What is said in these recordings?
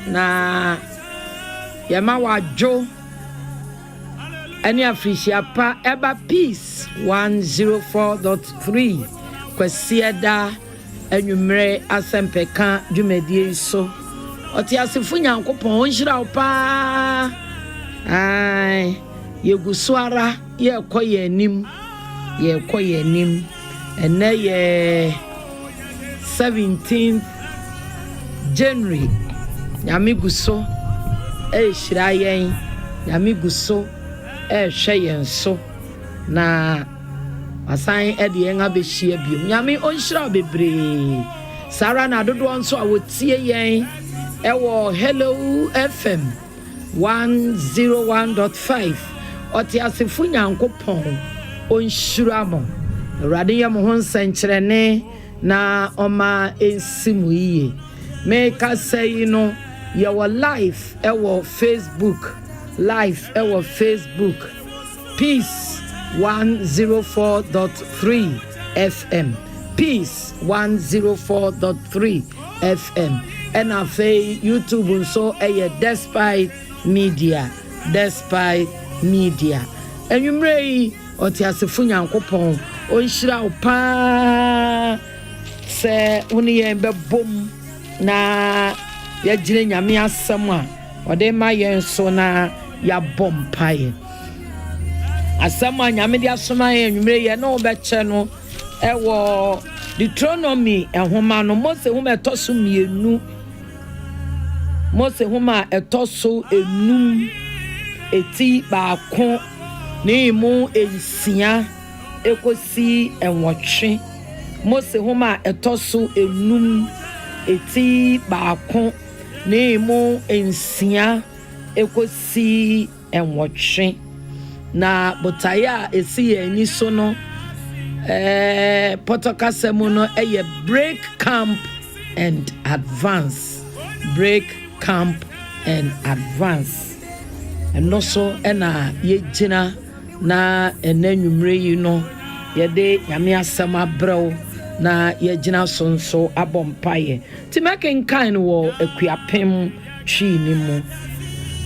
na yama wajo ani afrisia pa eba peace 104.3 kwasieda anwumre asempeka dwumadie so oti asefo nyankopon onhira pa ai yegusuara ye koye anim ene ye 17th January nyame guso hira yen nyame guso hwe yen so na asan ede yen abehia biom nyame onhira bebre sara na dodo nso awotie yen ewo Hello FM 101.5 oti asefu nyankopon onhira mo awurade ye mo ho nsenkyerene na oma ensimu yiye make us say you know your life our Facebook Peace 104.3 FM Peace 104.3 FM and our YouTube so despite media and you may oti asefu nyankopon onhira pa se uni yembe bom na ya jire nyame asem a ode ma yen so na ya bom pae asem a nyame dia soma yen nwumre ye na obeche no ewo Deuteronomy ehoma no Mose homa etoso mienu Mose homa etoso enum eti baako ni mu ensia ekosi enwotwe Mose homa etoso enum eti baako ni mu ensia ekosi enwotwe na botaya esi eni so no potokasemu no break camp and advance and also ena yegina na enanwumre yi no yede nyame asem abrɛw na yegina sonso abompaye ti making kind wo akuapem twi ni mu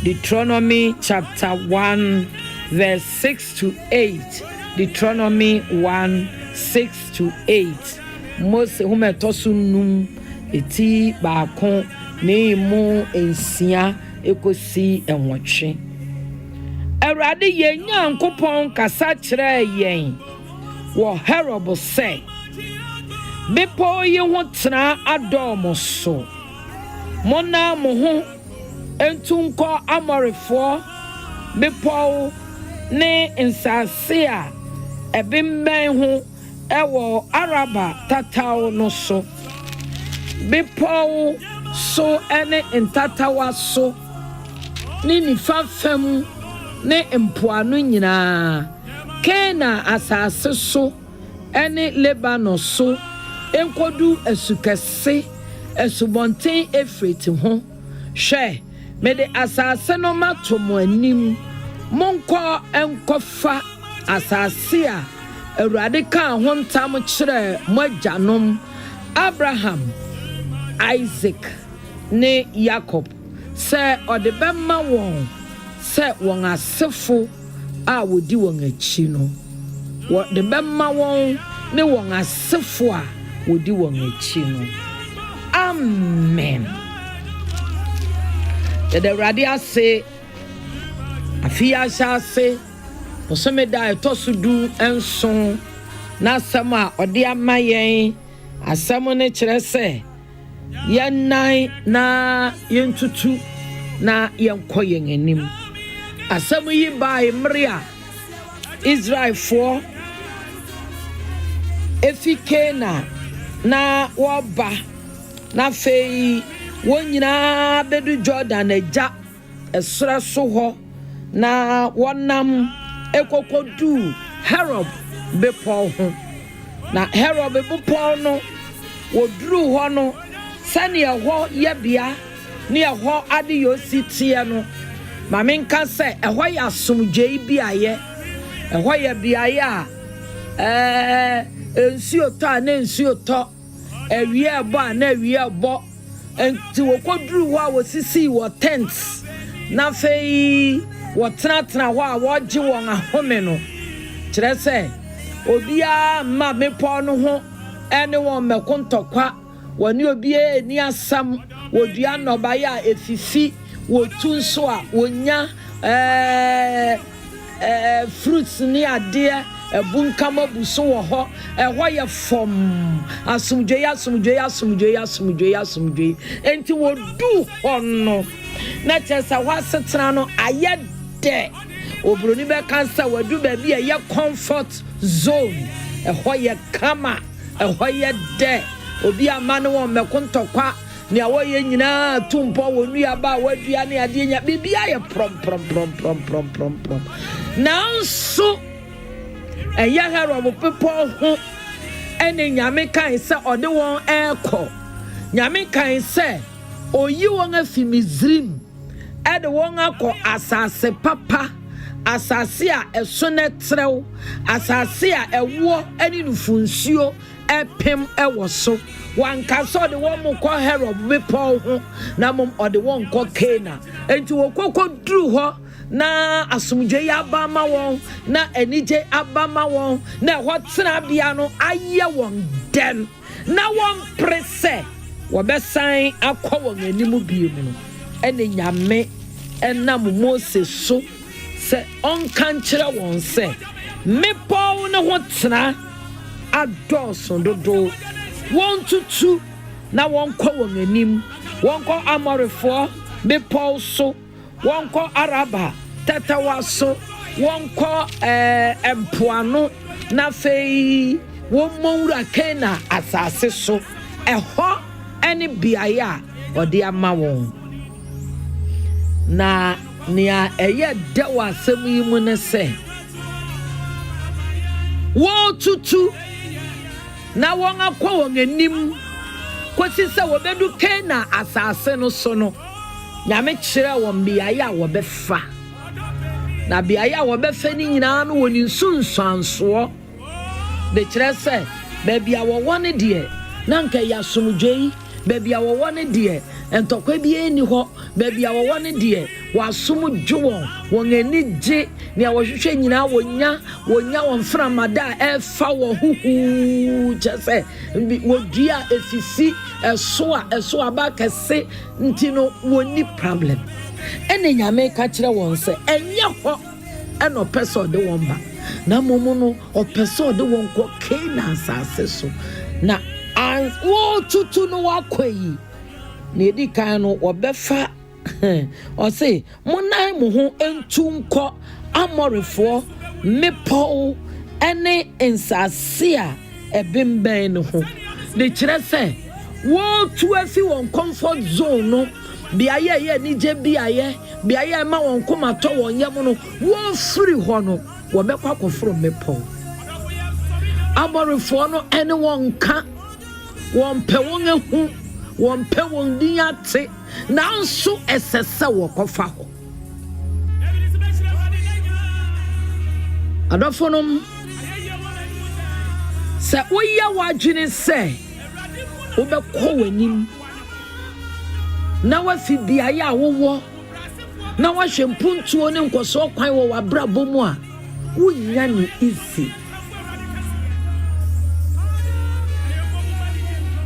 Deuteronomy chapter 1 verse 6 to 8 Deuteronomy 1:6-8 Mose homa etoso num eti baako ne mu ensia ekosi enwotwe Awurade yen Nyankopɔn kasa kyerɛ yen wo Horeb sɛ bepo ye ho tena adom so mona mo ho entunkɔ amorefo bepo ne nsase a ebimben ho ewo araba tataw no so bepo so ene ntatawa so ni nifa fam ne mpoano nyina Kena asase so ene Lebanon so enkodu asukase asubonten Efrate ho hwe me de asase no matomo anim monko enkofa asase a Awurade ka ho ntam kyerɛ moagyanom Abraham Isaac ne Jacob sɛ ɔde bɛma wɔn sɛ wɔn asefo a wodi wɔn akyi no wɔde bɛma wɔn ne wɔn asefo a wodi wɔn akyi no amen yɛde Awurade ase afia ase osomeda etoso du enso na asɛm a ɔde ama yɛn asɛm ne kyerɛ sɛ yɛnan na yɛntutu na yɛnkɔ yɛn anim asɛm yi bae mmere a Israelfoɔ efi Kena na wɔba na fei wɔn nyinaa bedu Jordan agya ɛsrɛ so hɔ na wɔnam ekokodu Horeb bepɔw ho na Horeb bepɔw no woduru hɔ no sɛnea hɔ yɛbea ne hɔ ade yosi tie no ma menka sɛ ɛhɔ yɛ asomdwei biayɛ ɛhɔ yɛ biayɛ a nsuo tɔ a na nsuo tɔ awie ɛbɔ a na awie ɛbɔ enti wokoduru ho a wosisi wo tents na fei wotratra ho a woje won ahome no kire se obia ma mepo no ho ene won mekontokwa woni obia ni asam wodua noba ya efifi wotu nso a wonya fruits ni ade ebunkama buso wo ho ho ye fom asumdwe enti wodu hono na chesa wasetra no ayede obroni be kansa wadu ba bi ye comfort zone ho ye kama ho ye de obi amane won mekontokwa ni awoye nyina tumpo wonu aba wadua ne ade nya bibia ye prom now so hero people ho ene nyame kan se ode won eko nyame kan se oyi won afi Misrim ede won akọ asase papa asase a eso ne trew asase a ewo ani nufunsuo epem ewo so wanka so de won mo kọ hero people ho na mom ode won kọ Kana enti wo kokoduru ho na asumdwe ya abama won na enije abama won na hotena bia no aye won den na won prese wo besan akọ won animu bie mu no ene nyame enam Moses so se onkan kire won se mepo ne hotena adoso dodo won tutu na won kọ won anim won kọ Amorifo mepo so won kọ Araba tatawaso won kọ empoano na fei won monwura Kana asase so eho ene biaya ode ama won na nia eye dewa asem yi mu ne se wo tutu na won akọ won anim kwesi se wo bedu Kana asase no so no nyame kire won biaya wo befa na biaya wo befa ni nyina no woni nsunsanso de kire se bebia wo wone de na nka ya somdwei bebia wo wone de entokwa bi eni ho bebia wo wone de wasum dwo won anije ne wohwehwe nyina wonya won framada efa wo huhu jese wodua esisi eso aba kese ntino woni problem ene nyame ka kire won se enye ho eno person de won ba na momo no person de won ko Kana asase so na wo tutu no wakwayi na edi kan no obefa o say monai mo ho entu nko Amorifo mepo ene ensase a ebemben no ho de kire se wo tu afi won comfort zone no biaye ye ni je biaye ma won koma to won yam no wo free ho no wo be kwa kofro mepo Amorifo no ene won ka won pe won ehu won pe won diate na nso esese wo kofa ho adofonom se oya wadwene se wo be ko wanim na wafi biaye a wowo na wahwe mpuntuo ne nkoso kwan wo wabrabo mu a wonya ne easy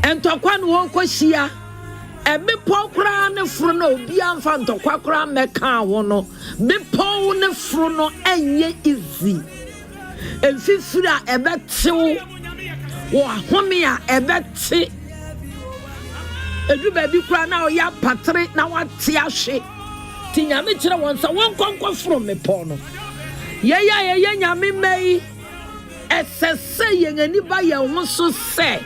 entokwa no won kohia ebepo kra ne furu no obi amfa ntokwa kra meka wo no bepo ne furu no enye easy enfifira ebetew wo ahome a ebete edu ba bi kra na oya patre na wate ahwe ti nyame kire won sa won konkɔ furu mepo no ye nyame mai esese yen ani ba ye ho so se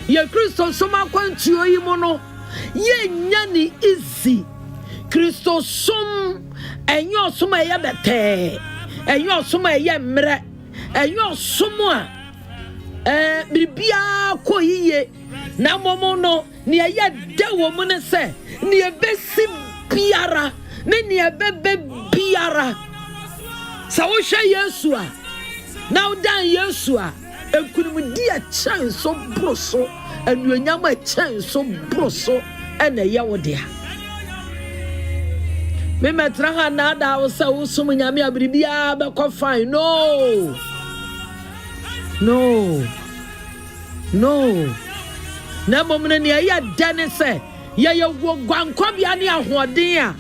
ye Kristo soma kwantuo yi mo no ye nya ni easy Kristo som enyo soma ye bete enyo soma ye mre enyo soma bibia ko yiye na momo no ne ye de wo mo ne se ne ye besi biara ne bebe biara sa wo hwe Yesu a na wo dan Yesu a enkunum di a chan so broso anuonyam a chan so broso ene ye wo dia me metra ha na da wo sa wo sum nyame abribia be ko fine no na momne ne ya dane se ye wo gwankobia ne ahoden a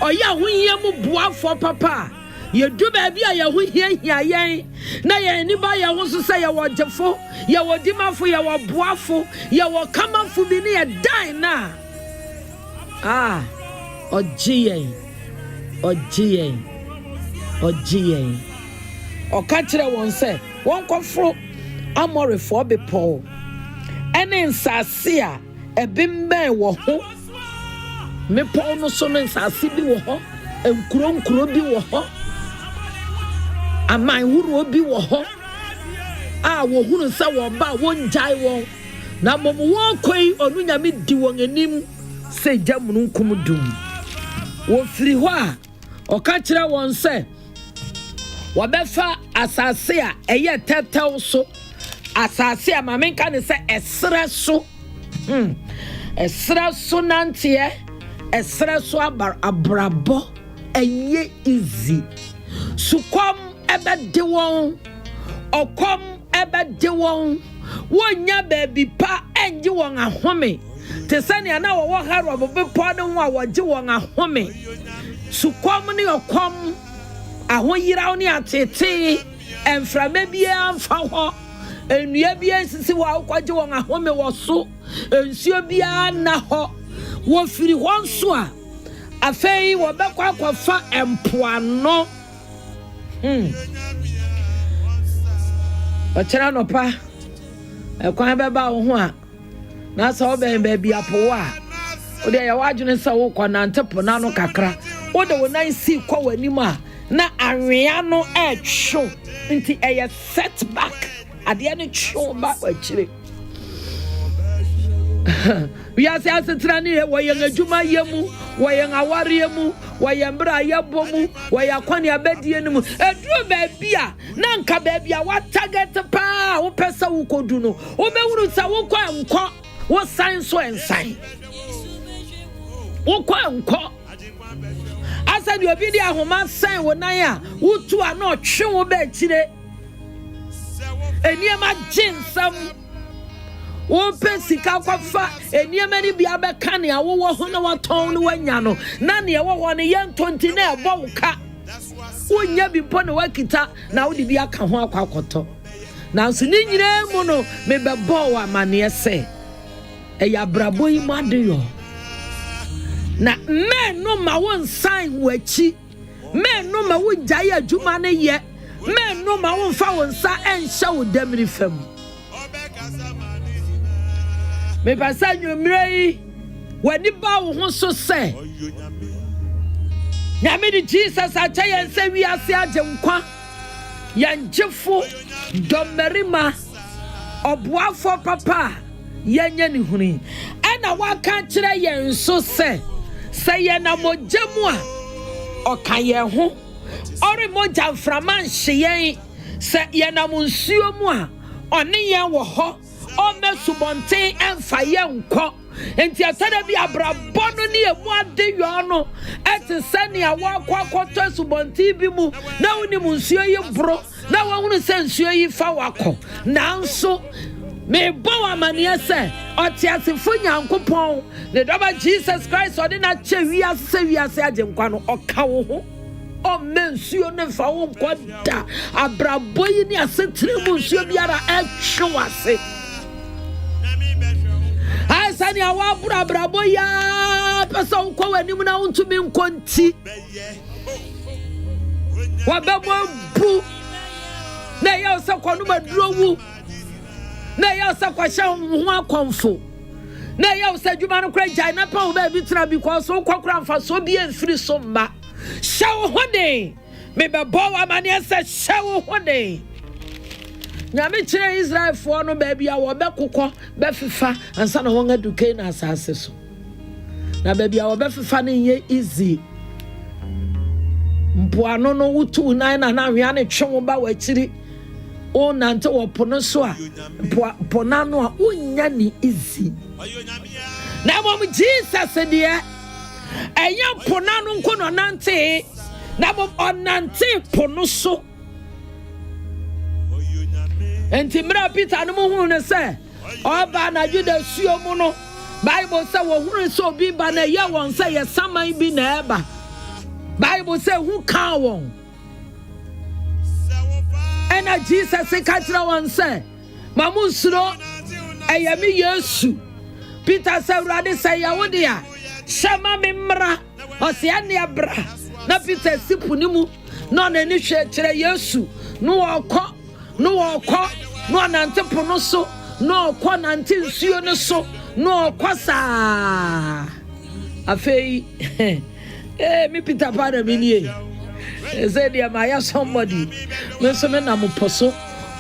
oya hohia mu boafo papa ye du ba bia ye hohia yen na ye ni ba ye ho so se ye wo jefo ye wo dimafo ye wo boafo ye wo kamafo bi ne ye dan na ojiyen o ka kire won se won kofro amorefo be Paul ene nsase a ebimben wo ho me Paul no so no nsase bi wo ho enkuro bi wo ho aman huru bi wo ho wo hunu se wo ba won jai won na mom wo koi onu nyame di won anim se jamunu nkum dum wo firi ho a o ka kire won se wo befa asase a eye tetew so asase a mamenka ne se esre so nantie esre so abrabo eye easy sukom ebe de won okom ebe de won wonya baby pa enji won ahome te sane na wo haro bobe po ne ho a woje won ahome sukom ne okom ahoyiraw ne atete enframa bia amfa ho enua bia sisi wa kwaje won ahome wo so ensuo bia na ho wo firi ho nso a afei wo bekwa kwafa empoano ochera no pa ekwan beba wo ho a na sa wo ben ba bia po wa wo de ya wadwene sa wo kwa na ntepo na no kakra wo de wo nan si kwa wani ma na anwea no etwo nti eye setback ade ne two ba kwachire we are asetrani wo yen adwuma yemu wo yen aware yemu wo yen bra yabomu wo yakwane abadie nemu eduro ba bia na nka ba bia wa target pa wo pesa wo kodu no wo bewuru sa wo kwa nko wo san so ensan wo kwa nko asa di obi di ahoma san wo nan a wo tu ana otwe wo ba chire eniema jinsam wo pesika kwafa eniema ni bia be ka ne awo ho na waton no wanya no na ne wo ho ne yen 20 na ebo wo ka wonya bi po ne wakita na wo di bia ka ho akwakoto na nso ni nyire mu no me be bo wa mane se eya brabo yi madeyo na men no ma won sign wachi men no ma wo jaye adwuma ne ye men no ma won fa won sa enhya wo damri fam me pasa nwumrei wani ba wo ho so se nyame di Jesus acha yen se wi ase agenkwa yanjefo domerima oboafo papa yenye ni huni ena waka kire yen so se yen na mojamu a okaye ho ori moja mframa nhyen se yen na monsuo mu a one yen wo ho o mesubonten emfa yen nko enti atada bi abrabọ no ne emu adeyo no etesane a wakwakoto subonten bi mu na woni monsuo yi bro na wahunu se nsuo yi fa wako nanso me bo amane se otiasefo nyankopon ne doba Jesus Christ odi na che wiase agenkwa no oka wo ho o mensuo ne fa wo nkoda abrabọ yi ne asetre mu nsuo biara etwewase asani awabura brabo ya pesa unko wanim na untumi nkonti wabemo bu na ya osakwa no maduro wu na ya osakwa sha ho akonfo na ya osadwuma no kra jai na pa wo ba bi tra because wo kwakra mfa so bi enfiri so mma sha wo hode me be bo wa mane se sha wo hode nyame kire Israel fo no ba bia wo be kokọ be fifa ansa na won aduke na asase so na ba bia wo be fifa ne ye easy mpoano no wutu nan na anhwe ne twe wo ba wachiri o nante wo pono so a ponano a unya ni easy na mom Jesus deɛ ɛyɛ pona no nko no nante na mom ɔnante pono so enti mra Peter no mu hu ne sɛ ɔba na Juda suo mu no Bible sɛ wo hu so bi ba na yɛ wɔn sɛ yɛ saman bi na ɛba Bible sɛ hu ka wɔn ɛna Jesus ka kyerɛ wɔn sɛ mamu nsuro ɛyɛ me Yesu Peter sɛ Awurade sɛ yɛ wo dia hyɛma me mmra ɔsɛ ɛne abra na Peter sipu ne mu na ɔnani hwɛ kyerɛ Yesu no wɔkɔ no anante pono so no ɔkɔ nante nsuo no so no ɔkɔ saa afei me Peter para me nie say dear my somebody me so me na mo poso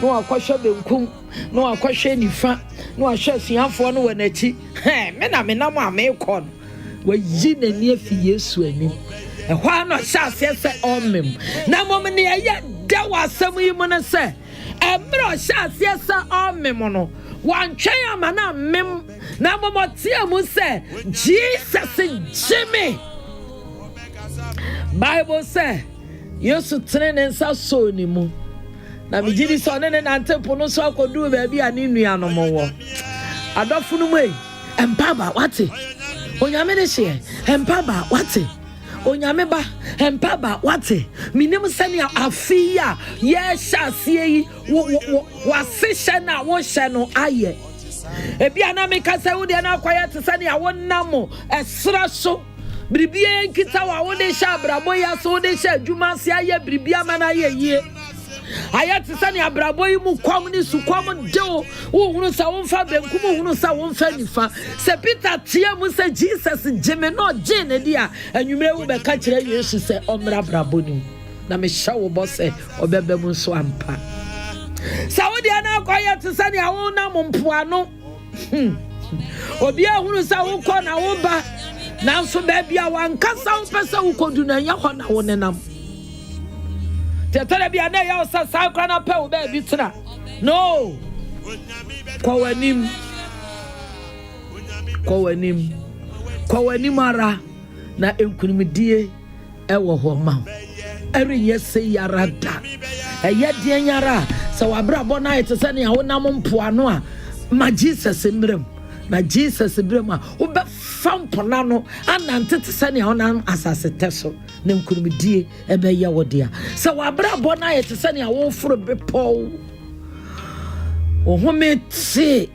no akɔhwɛ benkum no akɔhwɛ nifa no ahwɛ siafo no wɔ n'akyi me na mo a me kɔ no wayi n'ani afi Yesu anim ɛhɔ ano hyɛ ase sɛ ɔmem na mom ne ɛyɛ da wɔ asɛm yi mu no sɛ ɛmmerɛ hyɛ ase sɛ ɔmem no wantwɛn ama na mem na mom ɔteɛ mu sɛ Jesus Jimmy Bible say Yesu tene ne nsa so ni mu na me gidi so ne nante pono so akodu baabi a ne nua no mo wo adofo no mu empaba wate onyame ne hye empaba wate onyame ba empaba wate minim sane afi a ye hyasie yi wa se hye na wo hye no aye ebi ana me ka se wo de na akwaya te sane a wo namo esra so Bribia nkita wa wo de sha abrabo ya so de sha adwuma se aye bribia mana ye yie ayate sane abrabo yi mu kwam ni su kwam de wo hunu sa wo mfa benkum hunu sa wo mfa nifa se Peter tie mu se Jesus jeme no je ne dia anwumre wo be ka kire Yesu se omra brabo ni na me sha wo bo se obebe mu so ampa sa wo de na akoya te sane a wo na mompoano obi ahunu sa wo kɔ na wo ba nanso baby a wankasa wo pesa wo kodu na nya hɔ na wo nenam tetare bia na ya wo sa kra na pa wo baby tena no kwa wanim ara na enkunimdie ɛwɔ hɔ ma ɛrenyɛ se yara da ɛyɛ de nyara sɛ wabrabɔ na yɛ sɛ ne wo nam mpoano a ma Jesus mbrem na Jesus brema obe fampona no anante te sane honam asase teso ne nkurumdie ebe ye wodea se wabrabo na ye te sane a wo foro bepo ohomete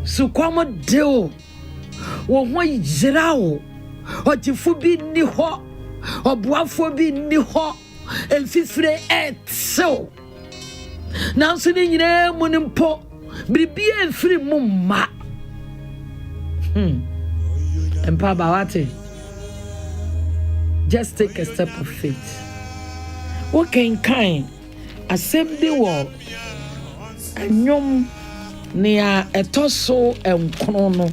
sukwamo deo wo ho yirawo ojifu bi ni ho obuafo bi ni ho enfifire etso nanso ne nyina mu nimpo bribia enfiri mu ma empaba wate just take a step of faith what can kind assembly wo anyom nia etoso enkono no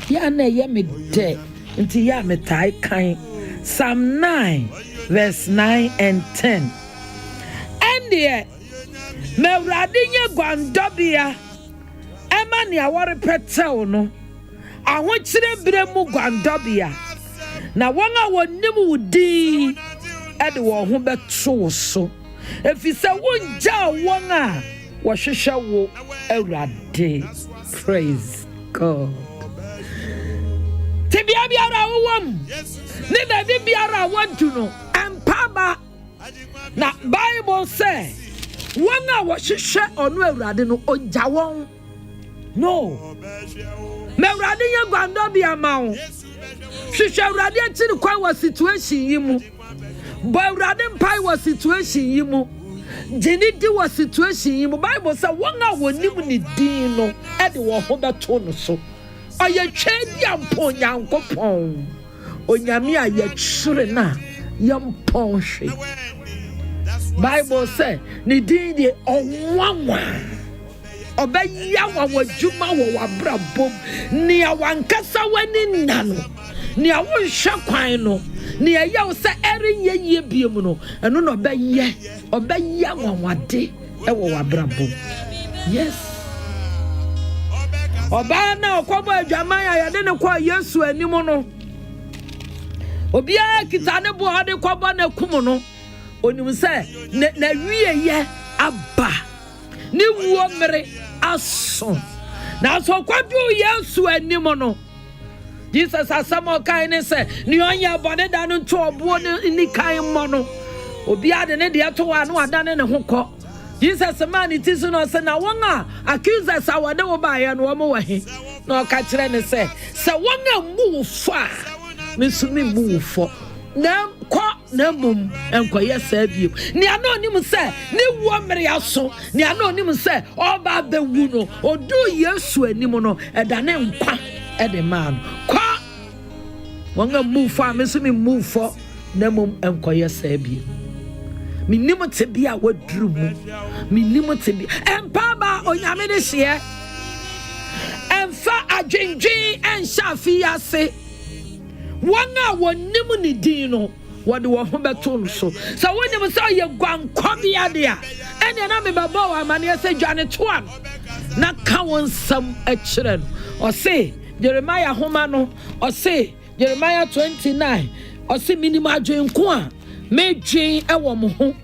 ya na ye me de nti ya me tai kan Psalm 9 verse 9 and 10 and there Mewrade nye gwandobia ema ni awore petel no ahokyere bire mu gwandobia na won a wonim wudi ede wo ho beto so efise wonja won a wo hwehwe wo Awurade praise God tibia biara wom ne baabi biara wadu no empaba na Bible say Wana wa hwehwe onu Awurade no ogya won no me Awurade ye gwando bia ma wo hwehwe Awurade akiri kwa wa situation yi mu bo Awurade mpai wa situation yi mu jeni di wa situation yi mu Bible say wona wonim ni din no e de wo ho beto no so oye twedi ampo Nyankopɔn onyame a ye twere na yampon hwe Bible say ni din de onwanwa obeya wa wadwuma wo wabrabom ni awankasa wani nano ni awonhwa kwan no ni eya wo se erinye yie biem no eno no obeya wanwade e wo wabrabom yes Oba na okobo adwaman ya de ne kwa Yesu anim no. Obia kita ne bo ade kobo na kum no. Onim se na wieye aba. Ni wuo mere aso. Na so kwadu Yesu anim no. Jesus asamo kan ne se ni onya bone da no to obo ni kan mo no. Obia de ne de to wa no adane ne ho. Jesus man it is no say na won accusers awade wo ba ye no mo wahe na o ka kire ne say won mu fa me sumi mu fo na ko na mum enkoye sa biem ni ana onim say ni wo mere aso ni ana onim say oba be wu no odu Yesu anim no edane nkwa ede man ko won mu fa me sumi mu fo na mum enkoye sa biem minimo tebia wadru mu minimo tebia empaba onyame de hye emfa adwendwen enshafi ase wona wonim ni din no wode wo ho beto no so wonim so ye gwankobia de a ene na me babo wa mane se dwane toa na ka wonsam a kire no o se Jeremiah homa no o se Jeremiah 29 o se minimo adwenko a medwen ewo mo ho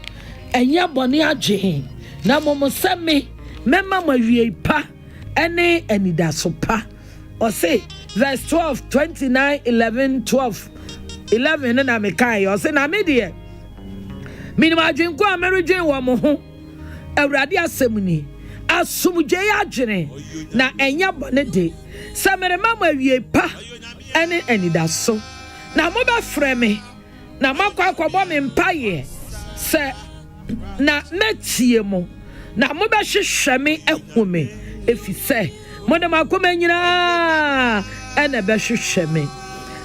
enye bone adwen na mo se me mema mawie pa ene anidaso pa o say verse 12 29 11 12 11 na me kai o say na me de minimum adwen ko amerudwen wo mo ho awurade asem ni asumje adwene na enye bone de se mere mama awie pa ene anidaso na mo ba freme na makwa akobo me mpaye se na metie mo na mo ba hwehwe me ehume efise mo de makoma nyina ene be hwehwe me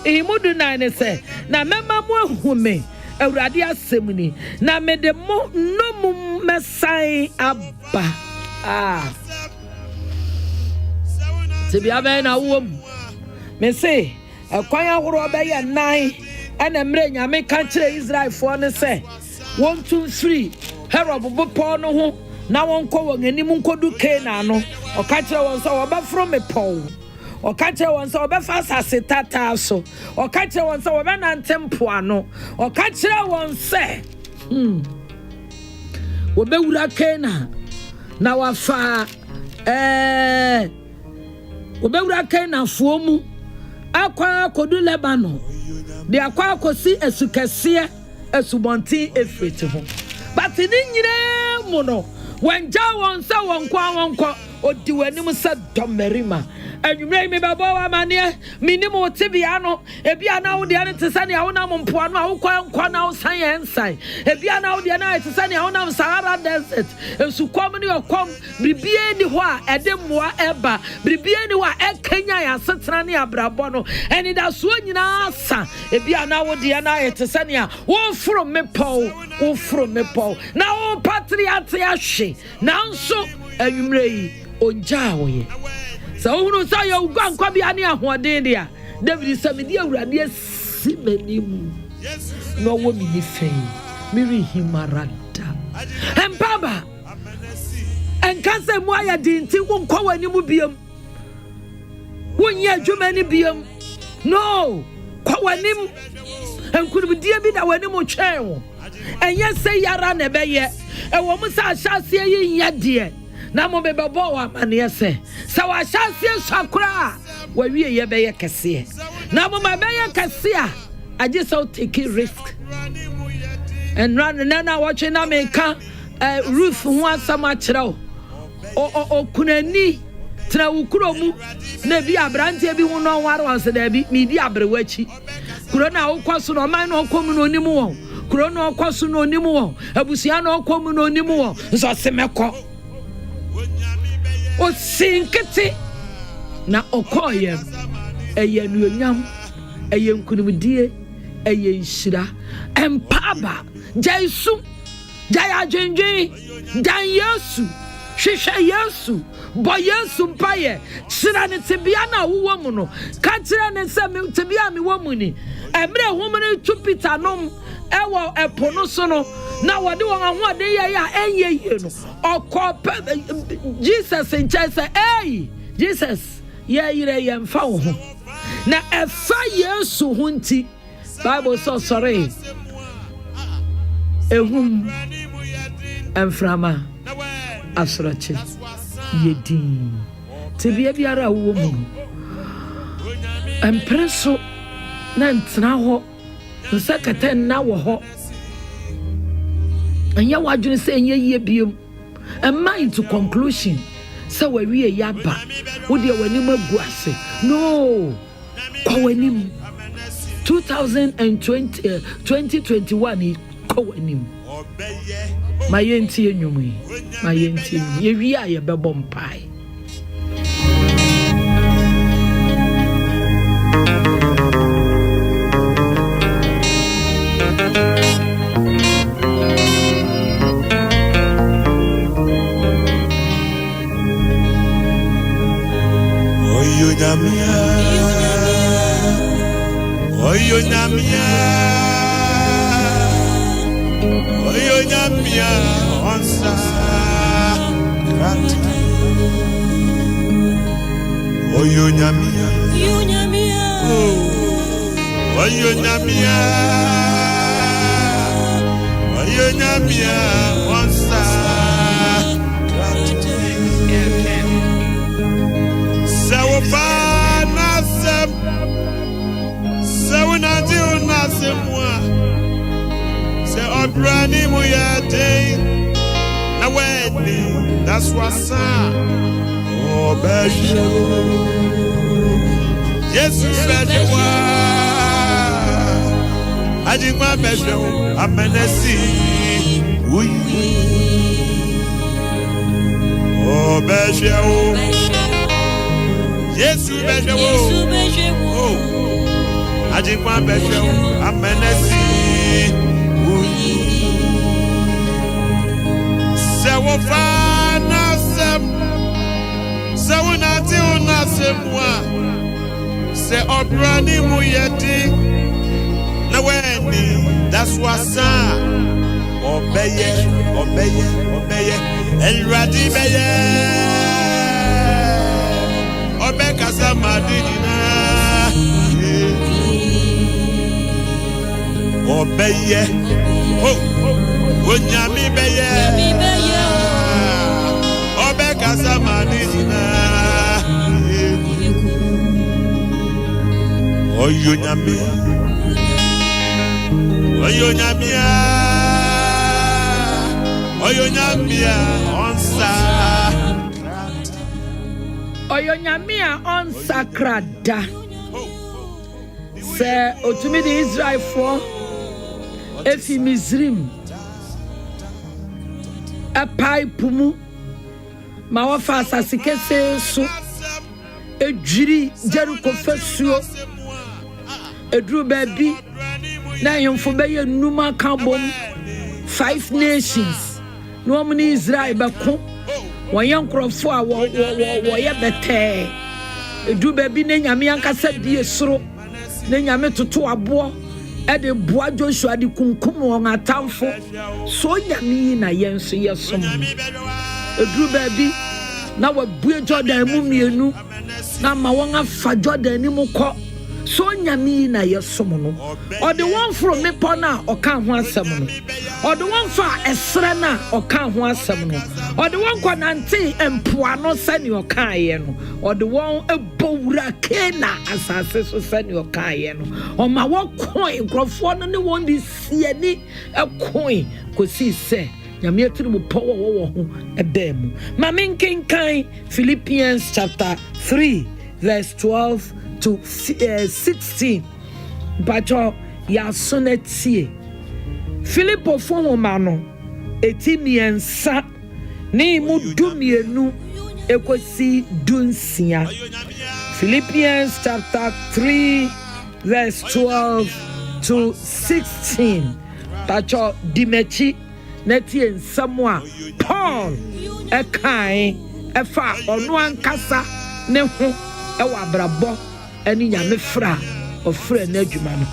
imudu na ne se na mema mo ehume awurade asem ni na me de mo no mesai aba tibia be na wo me se ekwan ahoro be ye nan ene mre nyame ka kire Israel fo ne se won tun free Herod bopo no ho na won ko won anim nkodu Canaan no o ka kire won so oba from me paw o ka kire won so oba fa asase tata so o ka kire won so oba na ntempo ano o ka kire won se wo be wura Canaan na wa fa wo be wura Canaan fo mu akwa kodu Lebanon de akwa kosi esukese esubonti efrete ho but ni nyire mu no wanja won sa won kwa odi wanim sa domerima anwumre me babo wa mane minimo tibia no ebia na wo de ne tsane a wona mompo ano a wo kwa na wo san ensan ebia na wo de na tsane a wona Sahara desert esukom ne yokom bribie ni ho a edemmoa eba bribie ni ho a ekanya ya setena ne abrabo no eni da so nyina asa ebia na wo de na tsane a wo from me paw na wo patriot ya hwe nanso anwumre yi onja wo ye so hunu sa yo gwankwa bia ne ahoden dia David samedi awurade asimanim no wo mi ni fei miri himarada empaba enkase mu aya dinti wonkwa wani mu biam wonye adwuma ni biam no kwa wanim enkurubidie bi da wani mu twen enye se yara na beye ewo mu sa ahyase yi nya de na mo be babo wa mane se wa ahyase sakura wa wie ye be ye kese na mo ma be ye kese a just so take risk and run na watching na me ka roof ho asama kire o kunani tra ukuro mu na bi abrante bi hu no ware wanse da bi mi di abrewachi kuro na ukwaso no man no komu no nimu won kuro no ukwaso no nimu won abusia no komu no nimu won so semeko o sinkete na okoye eye nuonyam eye nkunumdie eye nshira empaba Jesu jaya dwendwen dan Yesu hwehwe Yesu bo Yesu mpaye sira ne tebia na wo mu no ka kire ne se me tebia me wo mu ni emre homene tupita nom ewo epono so no na wode won ahode ye ya enye ye no okọ Jesus nche say hey Jesus ye yire ye mfa wo ho na efa Yesu ho nti Bible so sorry ehum emframa asrache yedin tebia biara wo mu empreso na ntena ho nsakata na wo ho anya wadwene se enye yie biom emma into conclusion se wawie yaba wo de wanim agu ase no kwa wanim 2021 kwa wanim mayenti enwum ye wi a ye bebo mpai Oyo nyamia onsa krati Oyo nyamia onsa krati Sawofana sem Sawnati unasemwa Se obrani muyate na wedi that's what's up oh bejo Jesus bejo ajima bejo amenesi oui oh bejo Jesus bejo oh ajima bejo amenesi Sawofana sem Sawnati unasemwa Se obrani muyeti na weni that's what's up Obeye Elradi beye Obe kasama didina Obeye Onyami beye Obe kasama dizina Oyo nyamia onsa Oyo nyamia onsa krada Se otumi di Israel for efi Mizrim a pipe mu ma wa fa asase kese so edwiri Jericho fasuo edru baby na yemfo be ye numa kabom 5 nations no mu ni Israel be ko woyen krofo a wo ye bete edru baby na nyame ankasa die soro na nyame toto abo e de boa Joshua di kunkum won atamfo so nyame na yenso yesom edru baby na wabue Jordan mu mienu na ma won afa Jordan ni mu ko so nyame na yesom no or the one from me pona oka ho asem no or the one fa esra na oka ho asem no or the one kwanante empoa no sani oka ye no or the one ebowura kena asase so sani oka ye no o ma wo coin grofo no ne won di siani e coin ko si se nyame atiri mu power wo ho edem ma menkenkan Philippians chapter 3 verse 12 to 16 bacho ya sonetie Philippo fo mano etimiensa ni mu dumienu ekosi dunsia Philippians chapter 3 verse 12 to 16 bacho dimechi netie nsamwa Paul ekai efa onu ankasa ne ho ewa brabo eni nyame fra ofra na adwuma no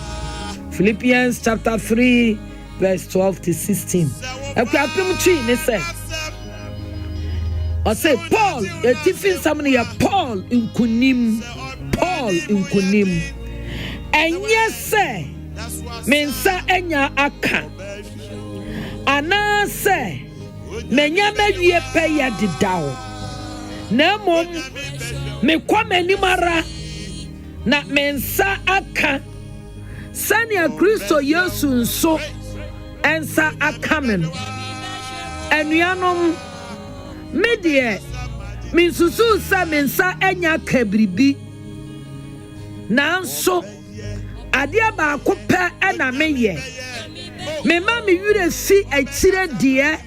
Philippians chapter 3 verse 12 to 16 akwapem twi ne se I say Paul, a tiffin somebody a Paul in kunim. And yes, sir, mensa enya aka. Ana say, menya me pay ya di dao. Na mom, me kwa menimara, na mensa aka. Sanya Kristo Yesu nso, ensa akamen. Enuanom, me die, minsusu sa mensa enya kabribi. Nanso adia ba akopɛ ɛna meyɛ me ma me wure fi akyire deɛ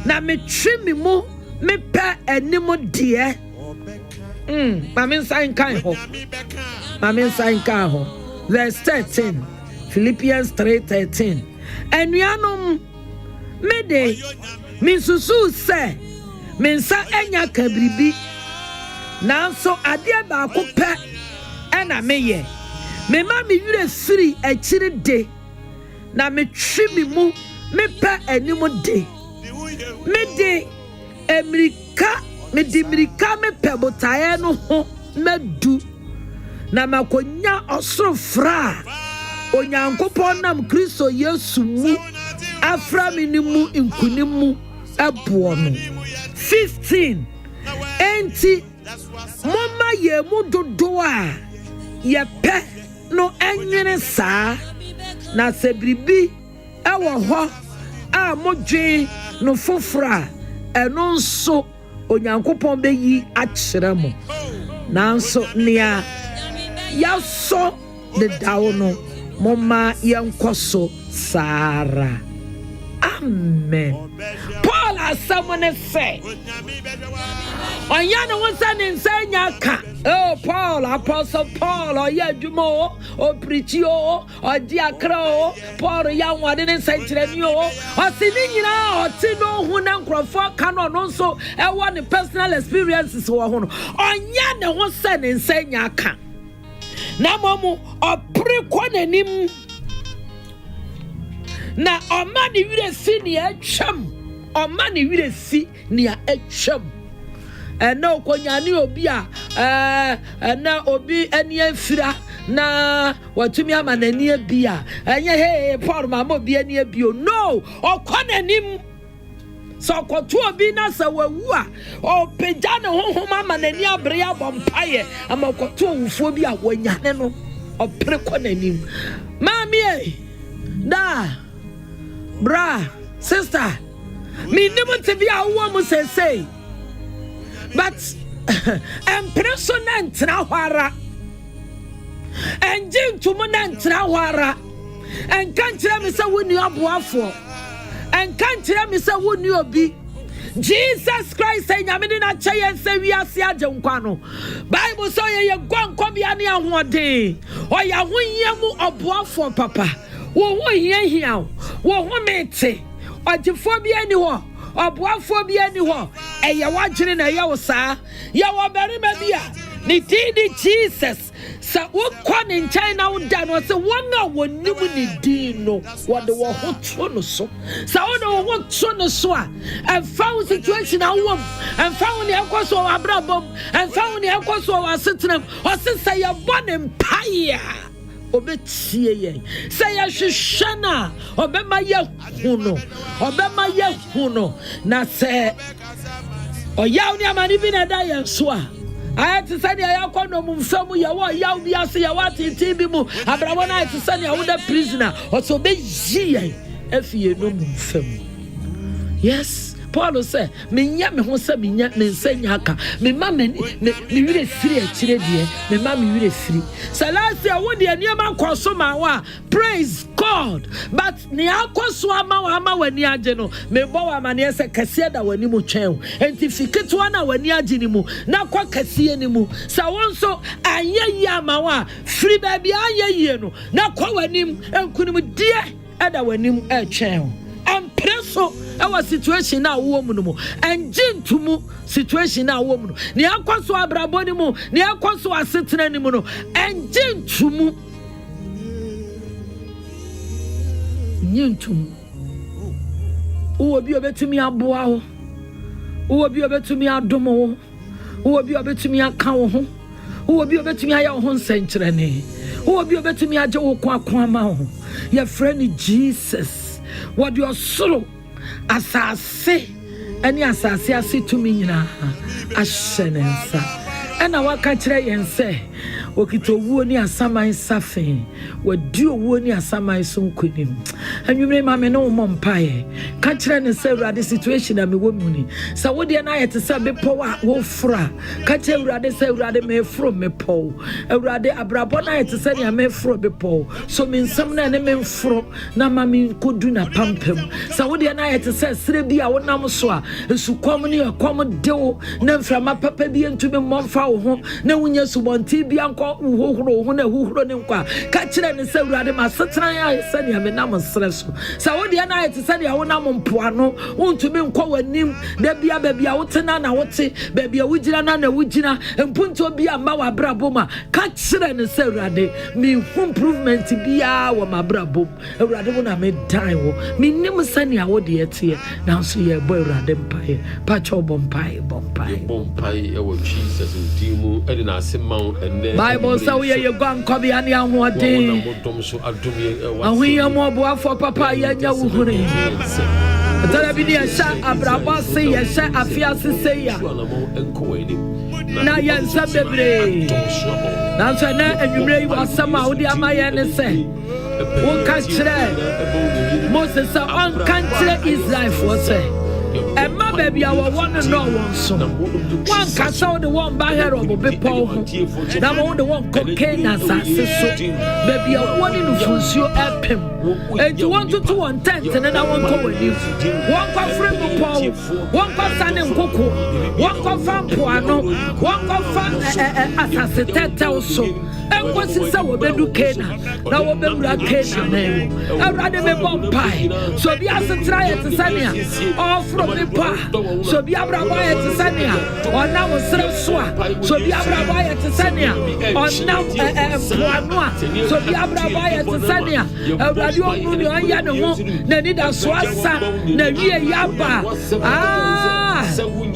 na me twi me mu me pɛ anim deɛ ma me nsan kan ho verse 13 Philippians 3:13 Enuanom me de me susu sɛ me nsa enya kabribi nanso adia ba akopɛ na meye me ma me wure firi akiri de na me twi me mu me pa anim de me de Amerika me di Amerika me pe botae no ho madu na makonya osoro fra onyankopon nam Kristo Yesu mu afra me ni mu nkunim mu abo no 15 enti mama ye mu dodo a ye pe no enwene saa na sebribi ewo ho a modwe no fofora eno nso onyankopon be yi akyere mo nanso nia yaso de dawo no moma yenkoso sara amen. Paul as someone say Oyana wonsa nsanya ka. Oh Paul, Apostle Paul, oyedumo, o preachi o diakra o, Paul ya wade ne sentremi o. Osini nyina oti no hu na nkrofo ka no no so e wo ne personal experiences wo ho no. Oyana wonsa nsanya ka. Na momu opre kwa nanim. Na omani wire si ni atwam. Omani wire si ni atwam. No konyani obi a na obi eni afira na watumi amanani abia enye hey Paul mama obi eni abio no okonanim so kotu obi na sa wawu a o pegya ne honhom amanani abre abompaye amakotu owufo bi a wanyane no opre konanim mami da bra sister me nemu te bi a wo mu sesei. But impressionant na hwara engine tumunant na hwara en kantre me se woni aboafo en kantre me se woni obi Jesus Christ enyame na chaye se wiase agenkwa no Bible so ye gwankwa bia ne ahoden oya honyemu aboafo papa wo ho hia wo ho mete ogifo bia ni ho oboafo bia ni ho eye wagene na ye wo saa ye wo berima bia ni didi Jesus sa wo kwa ne nkyɛn na wo da no se wona wonim ni din no wo de wo ho to no so sa wo de wo ho to no so a emfa wo situation na wo emfa wo ne ekoso wo abrabom emfa wo ne ekoso wo asetenam o se sa ye bone mpaia obetie ye say ya hwehwana obema ye huno na se oyaw ni amani bi na da ye so a ayati sani ayakono mu mfamu ye wo yaw bi ase ye watiti bi mu abrabo na ayati sani awuda prisoner o so be ye afie no mu mfamu. Yes, Paul say me nya me ho say me nya ne nsanya aka me ma me wire firi akire de me ma me wire firi salasia wo de aniama koso ma wa praise God but ne akoso ama wa ama wani age no me bo wa ma ne se kase da wani mu twen entificate wa na wani age ni mu na kwa kase ni mu sa wonso ayeyi ama wa firi ba bia ayeyi no na kwa wani enkunim die ada wani mu etwen ampreso our situation na wo mu no mo enjintumu situation na wo mu no ne akwaso abrabo ni mu ne akwaso asetena ni mu no enjintumu nyintumu wo bi obetimi aboa ho Who will be able to me adomo? Who will be able to me account? Who will be able to me a home century? Who will be able to me a joe kwama? Your friend Jesus. What your soul as I say, and yes, I say to me now. Ashenensa. And I walk at and say, Okito woni asama isafe wadi woni asama isun kunim anwumre ma me no mompae ka kire ne se urade situation na me womuni sa wodi na yete se be powa wo fra ka kire urade se urade me fro me po urade abrabo na yete se ne me fro be po so me nsam na ne me fro na ma me kodu na pampem sa wodi na yete se sire bi a wonam so a esukom ne ekom dewo na mframa papa bi entumi momfa wo ho na wunya subonti bi anko uhuhuro na huhuro ne nkwa ka kire ne se urade ma setran ya se ne me nam sreso sa wodi na yete se ne wonam mpoano wontumi nkwa wanim da bia bia wotena na wote bia wugina na wugina mpunto bia ma wa braboma ka kire ne se urade me improvement bia wa ma brabom urade wo na me dan wo me nim se ne wodi ete na so ye boy urade mpae pa cho bompai e wo Jesus ndimu e na asema Bible say we ye go ankobi ani ahode ahuya mo boafo papa ya nya wuhure atara bi ni sha abraba se ye sha afia se ya na ya nsa bebre na so na anwumre yi wasama wodi amaye ne se won ka kire Moses on country Israel for say Emma baby, I want to know one son. One castle, the one by her of a people. Now, the one cocaine as I say, baby, I want to use your app him. And you want to 210, and then I won't go with you. One for free Paul, one for San and Coco, one for Fan Puano, one for Fan Assassinate also. And what's his sour bedu Cana? Now, we'll be like Cana name. I rather be bomb pie. So the answer try at the Sania. All from the pa. So the Abraham at the Sania. Or now a Swa. So the Abraham at the Sania. Or now Puanoa. So the Abraham at the Sania. A radio Yano, Nanida Swasa, Navia Yaba. Ah,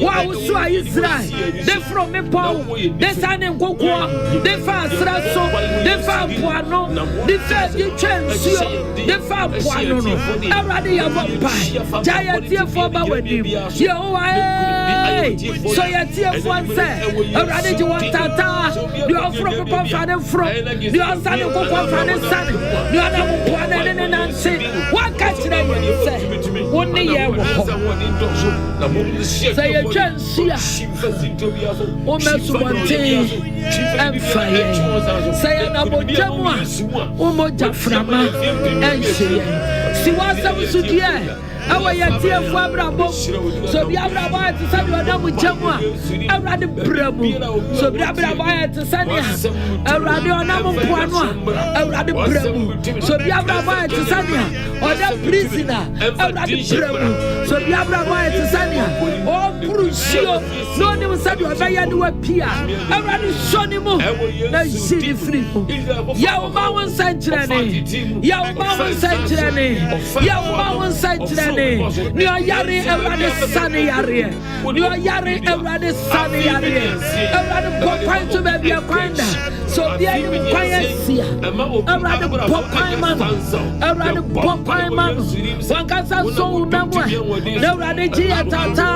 wow, so Israel. They from me Paul. They San and Coco. They fast. So the far puano, the first chance, the far puano, already a vampire, giant here for Bawedim. Yo, so your tear one say, already you want Tata, you are from a father from, you are son of a father son, you are not one and say, what catch them when you say, 1 year, say a chance here, almost 1 day and fire. Say about Jamwa, Umoja Frama, and she. See what's up with you. Our Yatia Fabrabo, so the Abraham to send you with Jamwa, I rather Brabo, so the Abraham to send you, I rather on Amon Puano, I rather Brabo, so the Abraham to send you, or that prisoner, I rather Brabo, so the Abraham to send you, or Brucio, no one will send you a Bayadu appear, I rather Sonimo, now you see the free. Yawman Sanctuary, Yawman Sanctuary, Yawman Sanctuary. You are Yari Evan Sunny Yari. You are Yari Evan Sunny Yari. Evan Popine to baby a finder. So the Piasia. Evan Popine man. Evan Popine man. One Casa so number. No Radija Tata.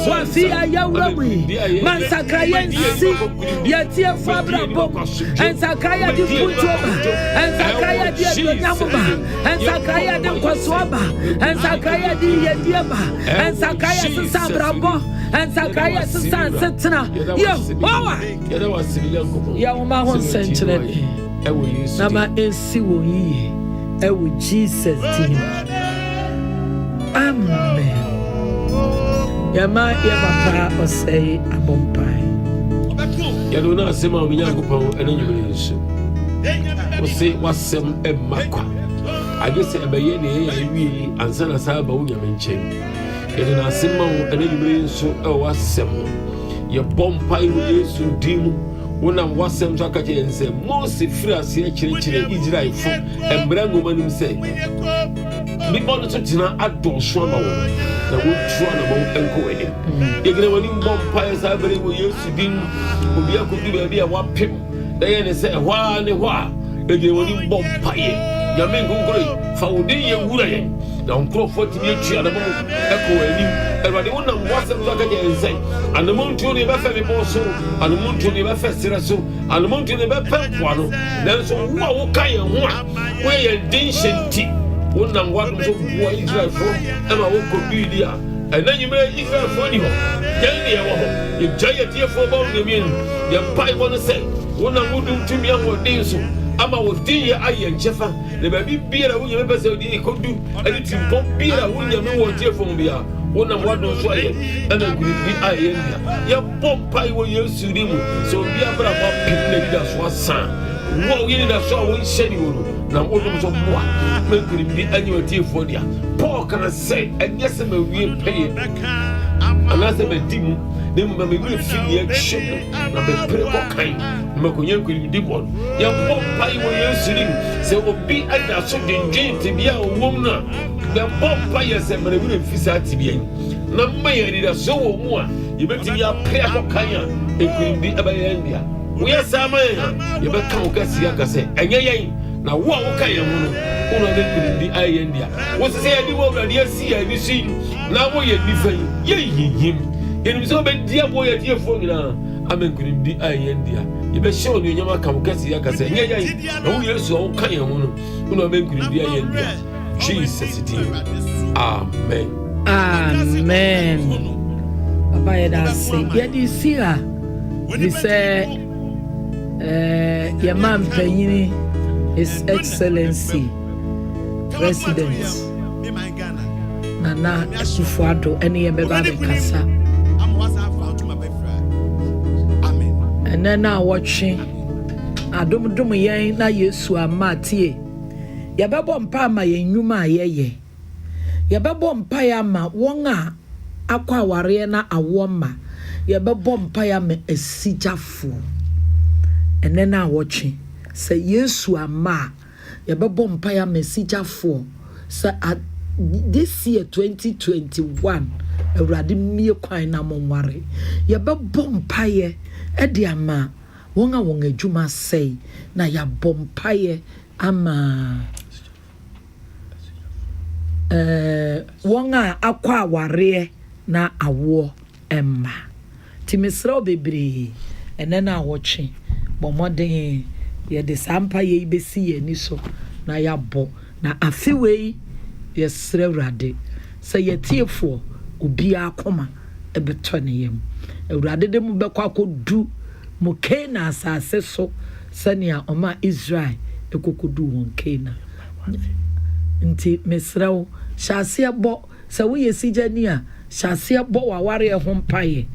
Wafia Yawi. Man Sakayan sick. Yatia Fabra Book. And Sakaya di Putoba. And Sakaya di Yamuba. And Sakaya di Kwaswaba. And Sakaya di Yediaba, and Sakaya Sabrabo, and Sakaya San Setina. Yo, Yawma century. Nama Esiwo ye, Ewu Jesus team. Amen. Yama Yabapa or say a bompai. Yadona Sema Yakupo and you say what's some Emma. I guess a bayani and Sana Saba Yaminche. And in a simple and you so was some. Your bompire is to dim wonam wasɛm so aka kyerɛ yɛn sɛ Mose firi aseɛ kyerɛkyerɛ Israelfo mmara nwoma nim sɛ bibɔ no so tena adɔɔso ama wɔn na wɔntuo anamɔ nkɔ w'anim yɛgyina w'anim bɔ mpaeɛ saa bere wɔ Yesu din obi akɔdu baabi a wapem na yɛ ne sɛ ɛhɔ a ne hɔ a yɛgyina w'anim bɔ mpaeɛ Nyame nkonkoro fa wo din yɛwura yɛn na nkurɔfoɔ tumi atua anamɔ ɛkɔ w'anim Awurade wonam wasɛm so aka kyerɛ yɛn sɛ anamɔ ntuo ne yɛbɛfɛ bepɔ so anamɔ ntuo ne yɛbɛfɛ serɛ so anamɔ ntuo ne yɛbɛpɛ mpoano nanso wo a woka yɛn ho a woyɛ yɛn den hyɛ nti wonam wadom so boa Israelfoɔ ɛma wokɔdui di a ɛna nyimmerɛ Israelfoɔ ni hɔ yɛn ne yɛwɔ hɔ yɛgya yɛtiefoɔ bɔ wo namienu yɛmpaebɔ no sɛ wonam wodom tumi ahoɔden so ama wo din yɛ ayɛ nkyɛfa na baabi biara wonyame pɛ sɛ wode kɔdu ɛne timpɔn biara wonyame wɔ tiefoɔ mu bia wonam wadom so ayɛ ɛna nkurumbi ayɛ ndia yɛbɔ mpae wɔ Yesu din mu sɛ obi abra bɔ pem na dida so asan wo yɛ dida so a wɔnhyɛ ne wɔ no na wodom so boa ma nkurumbi anyɛ wɔ tiefoɔ dia Paul kana sɛ ɛnyɛ sɛ mawie pɛyɛ anaasɛ madi mu na mmom ma mewerɛ fi deɛ atwam no na mepere kɔkan na makɔnya nkurumdi bɔ no yɛbɔ mpae wɔ Yesu din sɛ obi ada so dwendwen tebea a ɔwom no a yɛbɔ mpaeɛ sɛ mmerɛwerɛ fi saa tebea yi na mma yɛ anidaso wɔ mu a yɛbɛtumi apere akɔkan a nkurumdi ɛbɛyɛ yɛn dea woyɛ saa ma yɛn a yɛbɛka wo kɛseɛ aka sɛ ɛnyɛ yɛn na wo a woka yɛn ho no wona ne nkurumdi ayɛ yɛn dea wo sɛ sɛ yɛde wɔ Awurade asi yɛ ani so yi na woyɛ nifa yi yɛyiyim yɛnim sɛ wobɛdi aboɔ yɛ tiefoɔ nyinaa ama nkurumdi ayɛ yɛn dea yɛbɛhyɛ wo anuonyam aka wo kɛseɛ aka sɛ ɛnyɛ yɛn na wo Yesu a woka yɛn ho no wona wobɛ nkurumdi ayɛ yɛn dea Jesus din amen amen Baba yɛda ase yɛde si a de sɛ yɛma mpanyini His Excellency President Nana Akufo-Addo ɛne yɛbɛba abɛkasa ɛnɛ na wɔtwe adomdom yɛn na Yesu ama tie yɛbɛbɔ mpa ama yɛn nnwuma a yɛyɛ yɛbɛbɔ mpa ama wɔn a akɔ awareɛ na awoɔ ma yɛbɛbɔ mpa ama asigyafoɔ ɛnɛ na wɔtwe sɛ Yesu ama yɛbɛbɔ mpa ama asigyafoɔ sɛ this year 2021 Awurade mmie kwan na monware yɛbɛbɔ mpaeɛ ɛde ama wɔn a wɔn adwuma sɛe na yɛabɔ mpaeɛ ama wɔn a akɔ awareɛ na awoɔ ɛmma timisrɛw bebree ɛnɛ na wɔtwe bɔ mmɔden yɛde saa mpaeɛ yi bɛsi yɛn ani so na yɛabɔ na afewei yɛsrɛ Awurade sɛ yɛtiefoɔ obiara akoma ɛbɛtɔ ne yam Awurade de mu bɛkɔ akɔdu mo Kana asase so sɛnea ɔma Israel ɛkɔkɔdu wɔn Kana nti mesrɛ wo hyɛ aseɛ bɔ sɛ woyɛ sigyani a hyɛ aseɛ bɔ w'awareɛ ho mpaeɛ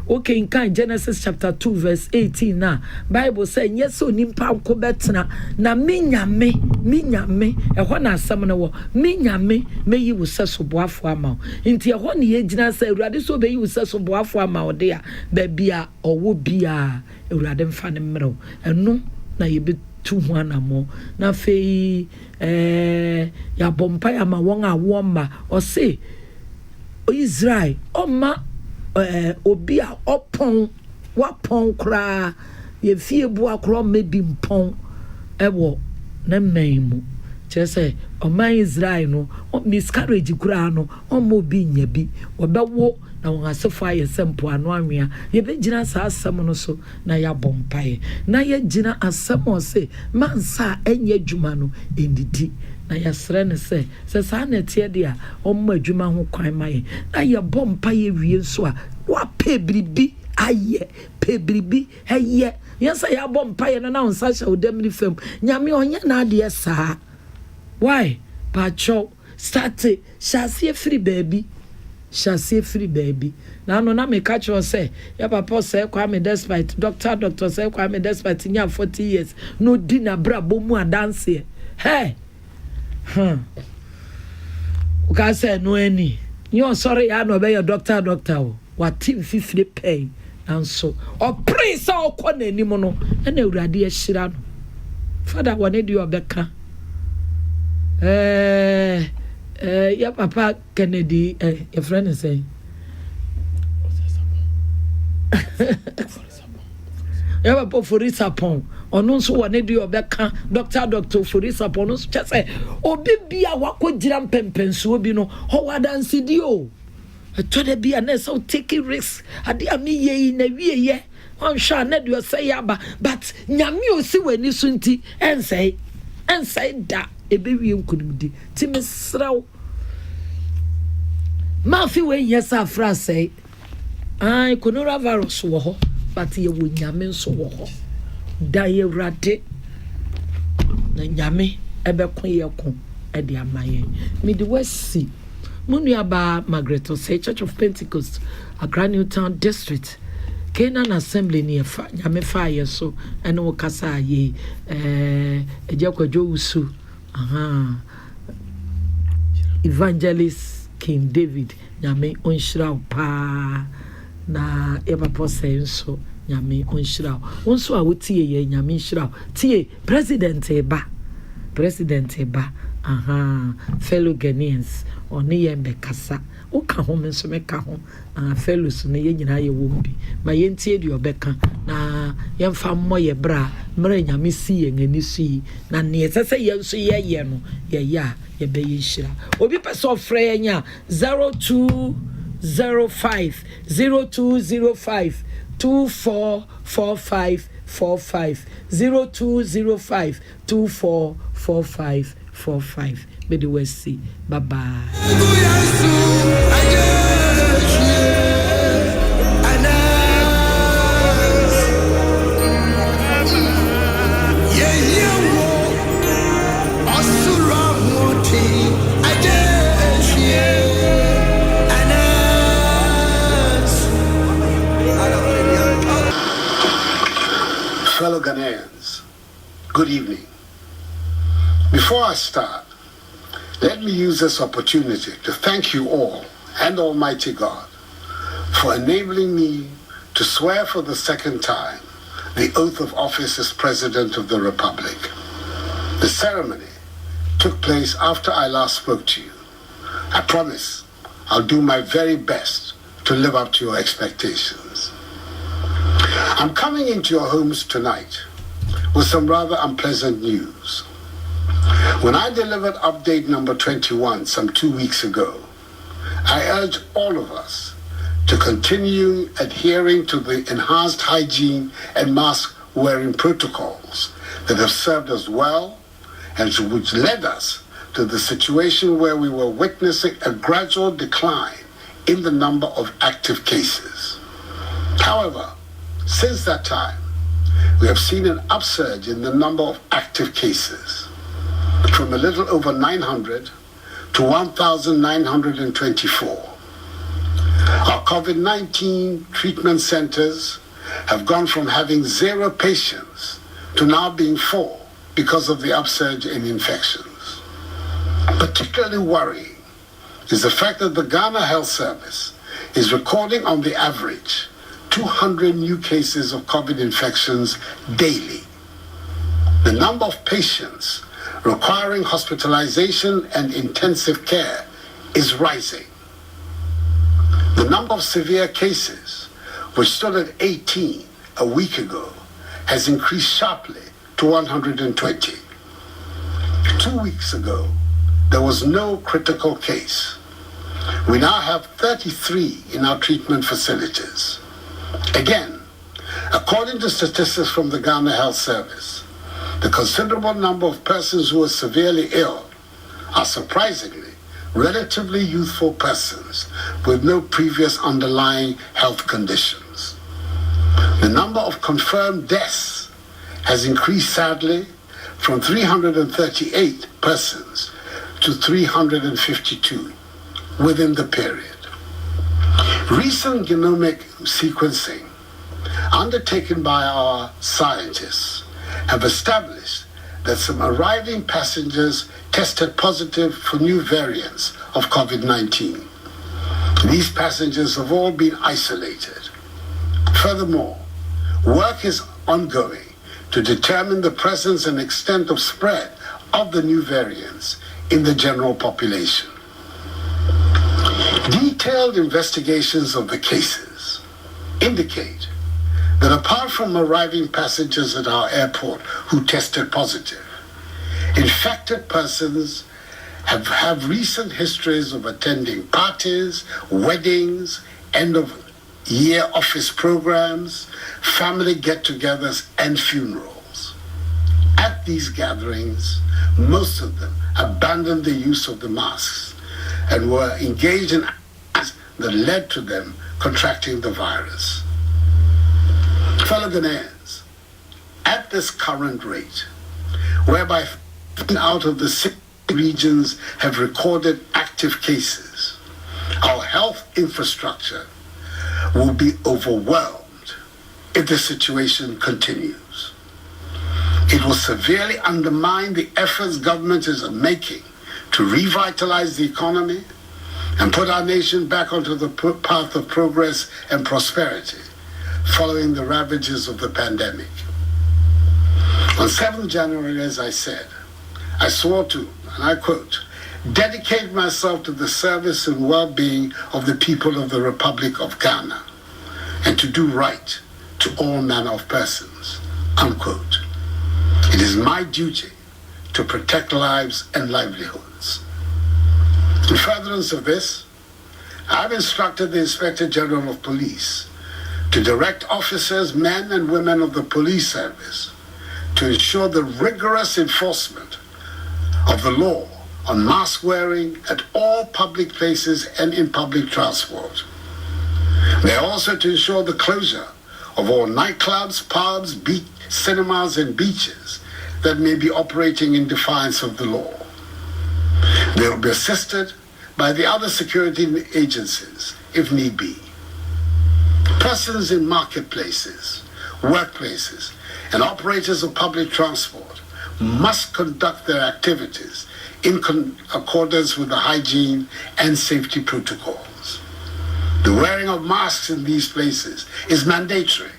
okay in Genesis chapter 2 verse 18 na Bible say yes onimpa nko betena na menyame ehɔ na asɛm no wɔ menyame meyi wo sɛ soboafo ama nti ehɔ ne yɛgyina sɛ Awurade so beyi wo sɛ soboafo ama wo de a baabi a ɔwɔ bia Awurade mfa ne mmerɛw ɛno na yɛbɛtu ho anamo na afei yɛabɔ mpa ama wɔn a wɔmma ɔse Israel ɔma obi a ɔpɔn wapɔn koraa yɛfie bu akorɔ maybe mpɔn ɛwɔ ne man mu kyerɛ sɛ ɔman Israel no miscarriage koraa no ɔma obi nya bi wɔbɛwo na wɔn asefo ayɛ sɛ mpoano anwea yɛbɛgyina saa asɛm no so na yɛabɔ mpaeɛ na yɛgyina asɛm ɔse mansa a ɛnyɛ adwuma no ɛndidi na yɛsrɛ ne sɛ saa na ɛteɛ de a ɔmma adwuma ho kwan ma yɛn na yɛbɔ mpaeɛ wie nso a wapɛ biribi ayɛ pɛ biribi ɛyɛ yɛn sɛ yɛabɔ mpaeɛ no na wo nsa hyɛ wo dam ne fam nyame ɔnyɛ n'adeɛ saa why pakyɛw starte hyɛaseɛ firi baabi na ano na meka kyerɛ sɛ yɛ papa sɛ Kwame Despite doctor sɛ Kwame Despite nya 40 years no di na brabɔ mu adanseɛ hey uka sɛ no ani nyɛ ɔsɔre ya na ɔbɛyɛ doctor o wate fifire pɛn and so praise our corner anymore and a radia shirano. Father, one do your becca. Yeah, Papa Kennedy, your friend is saying. Yeah, Papa for it upon. Or no, so one do your becca, doctor for it upon us. Just say, oh, baby, I walk with jam pen, so be no, how I dance dio. I told her be a nurse, so taking risks. I dear me, ye in a year. One shall not do a say, but Yamio see when you sunti and say that. A baby you could be Timmy Srow Matthew, when yes, our friend say, I could not have a swore, but you would yamin so war. Die ratty, Yami, ever queer at the Amaye. Midwest Sea, Muniaba Margaret say Church of Pentecost, a Grand Newtown district. Canaan Assembly near Yame fire so and no Kasa ye a Joko Josu. Evangelist King David Yame Unshroud pa na Evapo saying so Yame Unshroud. Also, I would tea Yame Shroud. Tea President Eba fellow Ghanaians or near Bekasa. Oka home and so make home fellows na ye nyina ye wombi ma ye ntie de obeka na ye mfa moye bra mra nya mesi ye ngani sui na ne sese ye nso ye no ye ya ye be ye hira obi pese ofre nya 0205 0205 244545 0205 244545. May the West see. Bye bye. Fellow Ghanaians, good evening. Before I start, let me use this opportunity to thank you all and Almighty God for enabling me to swear for the second time the oath of office as President of the Republic. The ceremony took place after I last spoke to you. I promise I'll do my very best to live up to your expectations. I'm coming into your homes tonight with some rather unpleasant news. When I delivered update number 21 some 2 weeks ago, I urge all of us to continue adhering to the enhanced hygiene and mask wearing protocols that have served us well and which led us to the situation where we were witnessing a gradual decline in the number of active cases. However, since that time, we have seen an upsurge in the number of active cases, from a little over 900 to 1,924. Our COVID-19 treatment centers have gone from having 0 patients to now being 4 because of the upsurge in infections. Particularly worrying is the fact that the Ghana Health Service is recording on the average 200 new cases of COVID infections daily. The number of patients requiring hospitalization and intensive care is rising. The number of severe cases, which stood at 18 a week ago, has increased sharply to 120. 2 weeks ago, there was no critical case. We now have 33 in our treatment facilities. Again, according to statistics from the Ghana Health Service, the considerable number of persons who are severely ill are surprisingly relatively youthful persons with no previous underlying health conditions. The number of confirmed deaths has increased sadly from 338 persons to 352 within the period. Recent genomic sequencing undertaken by our scientists have established that some arriving passengers tested positive for new variants of COVID-19. These passengers have all been isolated. Furthermore, work is ongoing to determine the presence and extent of spread of the new variants in the general population. Detailed investigations of the cases indicate that apart from arriving passengers at our airport who tested positive, infected persons have recent histories of attending parties, weddings, end-of-year office programs, family get-togethers, and funerals. At these gatherings, most of them abandoned the use of the masks and were engaged in acts that led to them contracting the virus. Fellow Ghanaians, at this current rate, whereby 15 out of the 6 regions have recorded active cases, our health infrastructure will be overwhelmed if the situation continues. It will severely undermine the efforts government is making to revitalize the economy and put our nation back onto the path of progress and prosperity following the ravages of the pandemic. On 7th January, as I said, I swore to, and I quote, dedicate myself to the service and well-being of the people of the Republic of Ghana and to do right to all manner of persons, unquote. It is my duty to protect lives and livelihoods. In furtherance of this, I have instructed the Inspector General of Police to direct officers, men and women of the police service to ensure the rigorous enforcement of the law on mask wearing at all public places and in public transport. They are also to ensure the closure of all nightclubs, pubs, cinemas and beaches that may be operating in defiance of the law. They will be assisted by the other security agencies if need be. Persons in marketplaces, workplaces, and operators of public transport must conduct their activities in accordance with the hygiene and safety protocols. The wearing of masks in these places is mandatory.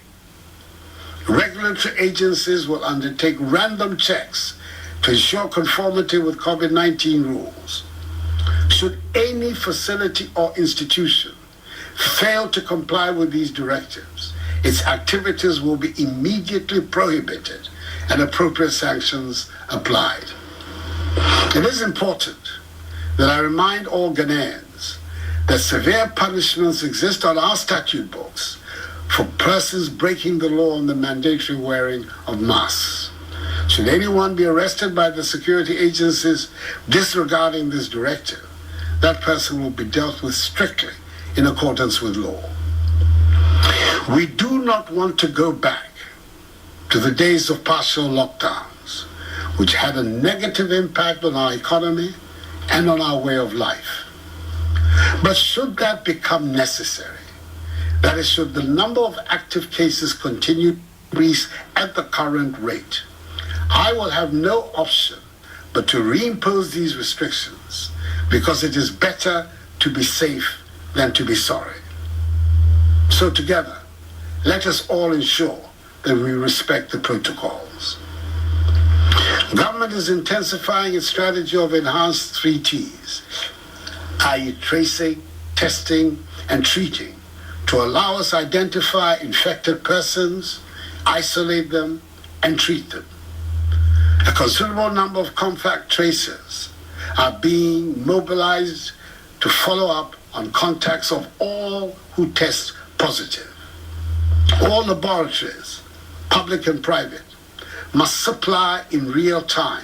Regulatory agencies will undertake random checks to ensure conformity with COVID-19 rules. Should any facility or institution fail to comply with these directives, its activities will be immediately prohibited and appropriate sanctions applied. It is important that I remind all Ghanaians that severe punishments exist on our statute books for persons breaking the law on the mandatory wearing of masks. Should anyone be arrested by the security agencies disregarding this directive, that person will be dealt with strictly in accordance with law. We do not want to go back to the days of partial lockdowns, which had a negative impact on our economy and on our way of life. But should that become necessary, that is, should the number of active cases continue to increase at the current rate, I will have no option but to reimpose these restrictions, because it is better to be safe than to be sorry. So together, let us all ensure that we respect the protocols. Government is intensifying its strategy of enhanced 3 T's, i.e. tracing, testing, and treating, to allow us to identify infected persons, isolate them, and treat them. A considerable number of contact tracers are being mobilized to follow up on contacts of all who test positive. All laboratories, public and private, must supply in real time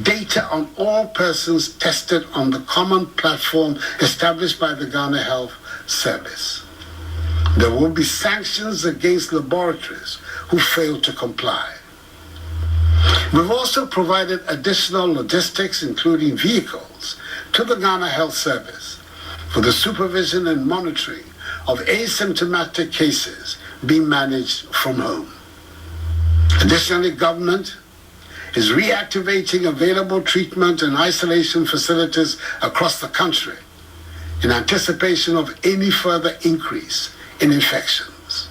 data on all persons tested on the common platform established by the Ghana Health Service. There will be sanctions against laboratories who fail to comply. We've also provided additional logistics, including vehicles, to the Ghana Health Service for the supervision and monitoring of asymptomatic cases being managed from home. Additionally, government is reactivating available treatment and isolation facilities across the country in anticipation of any further increase in infections.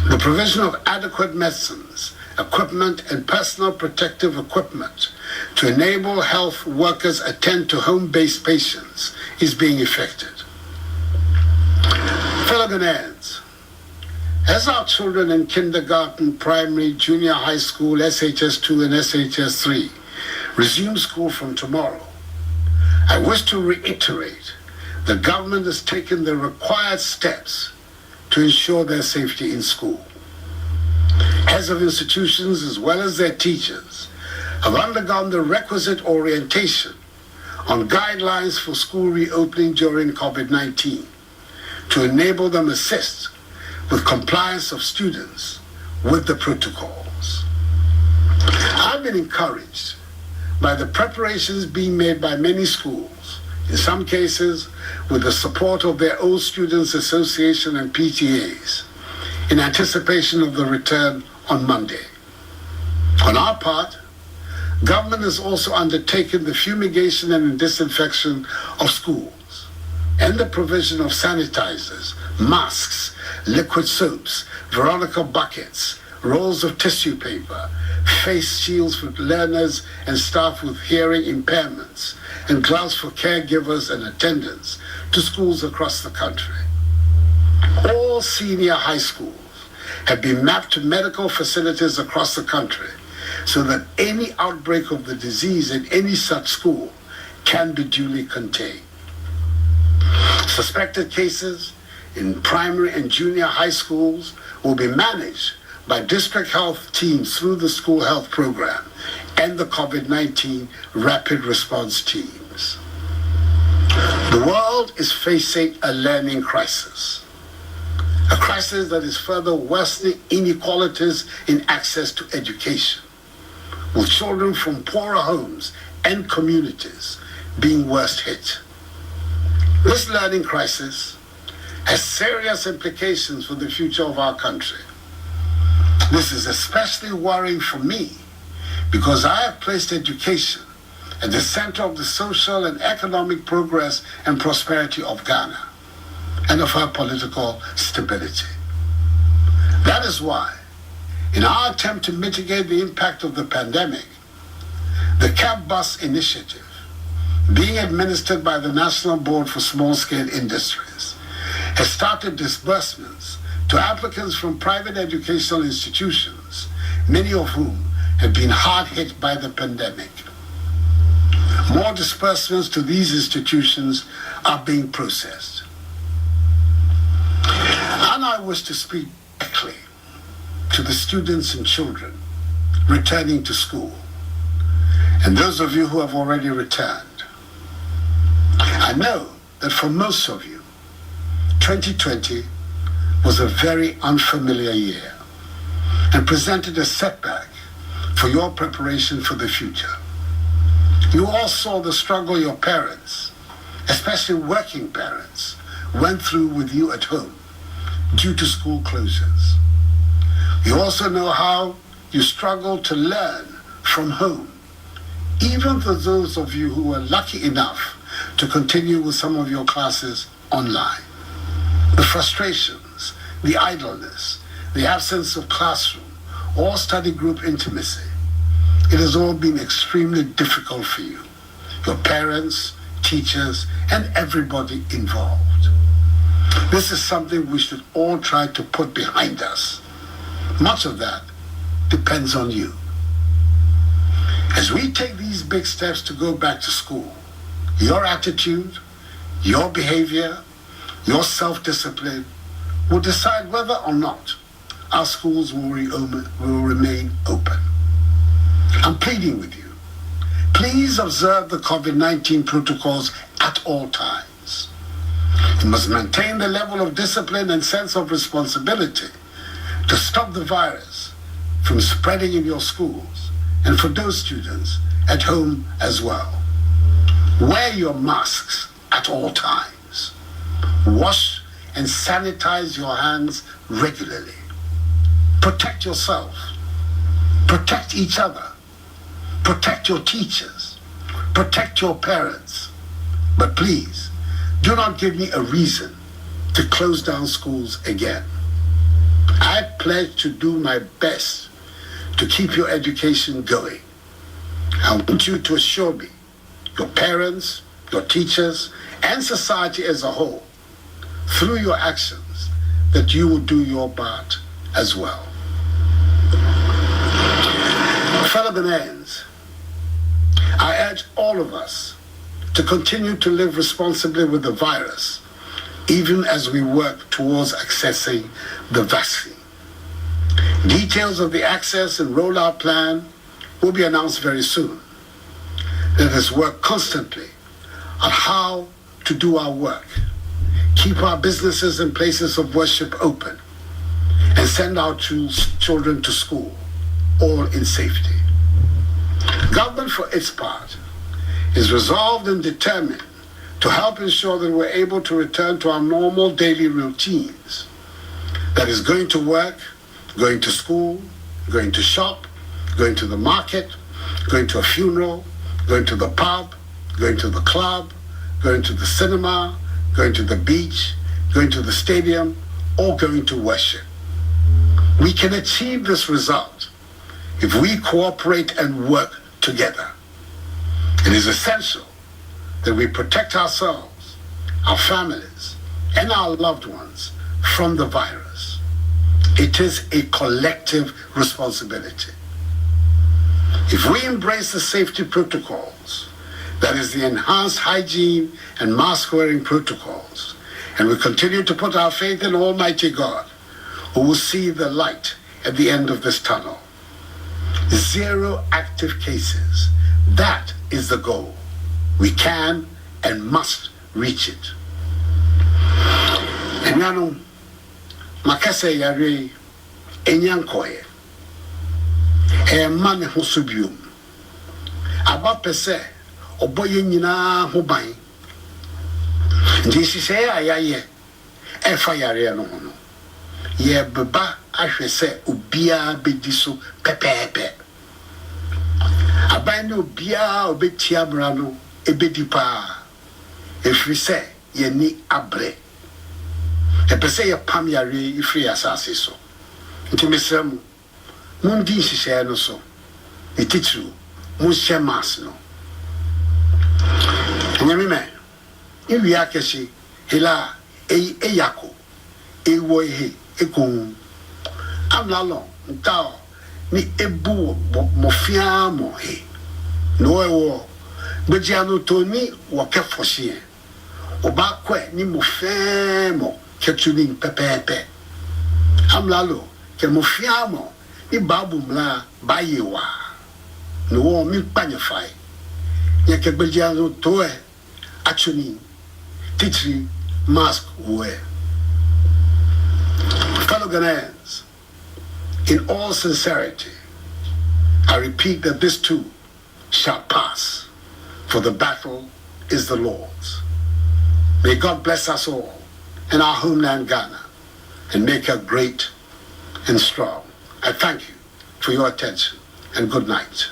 The provision of adequate medicines, equipment, and personal protective equipment to enable health workers attend to home-based patients is being effected. Fellow Ghanaians, as our children in kindergarten, primary, junior high school, SHS2 and SHS3 resume school from tomorrow, I wish to reiterate the government has taken the required steps to ensure their safety in school. Heads of institutions, as well as their teachers, have undergone the requisite orientation on guidelines for school reopening during COVID-19 to enable them assist with compliance of students with the protocols. I've been encouraged by the preparations being made by many schools, in some cases with the support of their old Students Association and PTAs, in anticipation of the return on Monday. On our part, government has also undertaken the fumigation and disinfection of schools and the provision of sanitizers, masks, liquid soaps, Veronica buckets, rolls of tissue paper, face shields for learners and staff with hearing impairments, and gloves for caregivers and attendants to schools across the country. All senior high schools have been mapped to medical facilities across the country so that any outbreak of the disease in any such school can be duly contained. Suspected cases in primary and junior high schools will be managed by district health teams through the school health program and the COVID-19 rapid response teams. The world is facing a learning crisis, a crisis that is further worsening inequalities in access to education, with children from poorer homes and communities being worst hit. This learning crisis has serious implications for the future of our country. This is especially worrying for me because I have placed education at the center of the social and economic progress and prosperity of Ghana and of her political stability. That is why, in our attempt to mitigate the impact of the pandemic, the Cab Bus Initiative, being administered by the National Board for Small-Scale Industries, has started disbursements to applicants from private educational institutions, many of whom have been hard hit by the pandemic. More disbursements to these institutions are being processed. And I wish to speak directly to the students and children returning to school, and those of you who have already returned. I know that for most of you, 2020 was a very unfamiliar year and presented a setback for your preparation for the future. You all saw the struggle your parents, especially working parents, went through with you at home due to school closures. You also know how you struggled to learn from home, even for those of you who were lucky enough to continue with some of your classes online. The frustrations, the idleness, the absence of classroom or study group intimacy, it has all been extremely difficult for you, your parents, teachers, and everybody involved. This is something we should all try to put behind us. Much of that depends on you. As we take these big steps to go back to school, your attitude, your behavior, your self-discipline will decide whether or not our schools will remain open. I'm pleading with you. Please observe the COVID-19 protocols at all times. You must maintain the level of discipline and sense of responsibility to stop the virus from spreading in your schools and for those students at home as well. Wear your masks at all times. Wash and sanitize your hands regularly. Protect yourself. Protect each other. Protect your teachers. Protect your parents. But please, do not give me a reason to close down schools again. I pledge to do my best to keep your education going. I want you to assure me, your parents, your teachers, and society as a whole, through your actions, that you will do your part as well. Fellow Ghanaians, I urge all of us to continue to live responsibly with the virus, even as we work towards accessing the vaccine. Details of the access and rollout plan will be announced very soon. Let us work constantly on how to do our work, keep our businesses and places of worship open, and send our children to school, all in safety. Government, for its part, is resolved and determined to help ensure that we're able to return to our normal daily routines. That is going to work, going to school, going to shop, going to the market, going to a funeral, going to the pub, going to the club, going to the cinema, going to the beach, going to the stadium, or going to worship. We can achieve this result if we cooperate and work together. It is essential that we protect ourselves, our families, and our loved ones from the virus. It is a collective responsibility. If we embrace the safety protocols, that is the enhanced hygiene and mask-wearing protocols, and we continue to put our faith in Almighty God, who will see the light at the end of this tunnel. 0 active cases. That is the goal. We can and must reach it. Enano, makase yare enyankoye. Man ho subium. Aba pese oboye nyina ho ban. Ndi sise ayaye e fa yare no no. Ye beba ahwe se obia bedi so pepepe. Aban no obia obetia bra no ebedi pa. Efri se ye ni abre. Epese ye pam yare ifri asase so. Nti mesem mundi sise no so. Etichu mu shemas no. Nyame me. Iwi akeshi hila eyako ewo ehe ekun amlalo ntao ni ebu mofia mo he no ewo bejiano toni wo kefoshie oba kwe ni mofia mo ketuni pepepe amlalo ke mofia mo ni babu mla bayewa no wo mi panyefai ya ke bejiano toe achuni titri mask wear. Fellow Ghanaians, in all sincerity, I repeat that this too shall pass, for the battle is the Lord's. May God bless us all in our homeland Ghana and make her great and strong. I thank you for your attention and good night.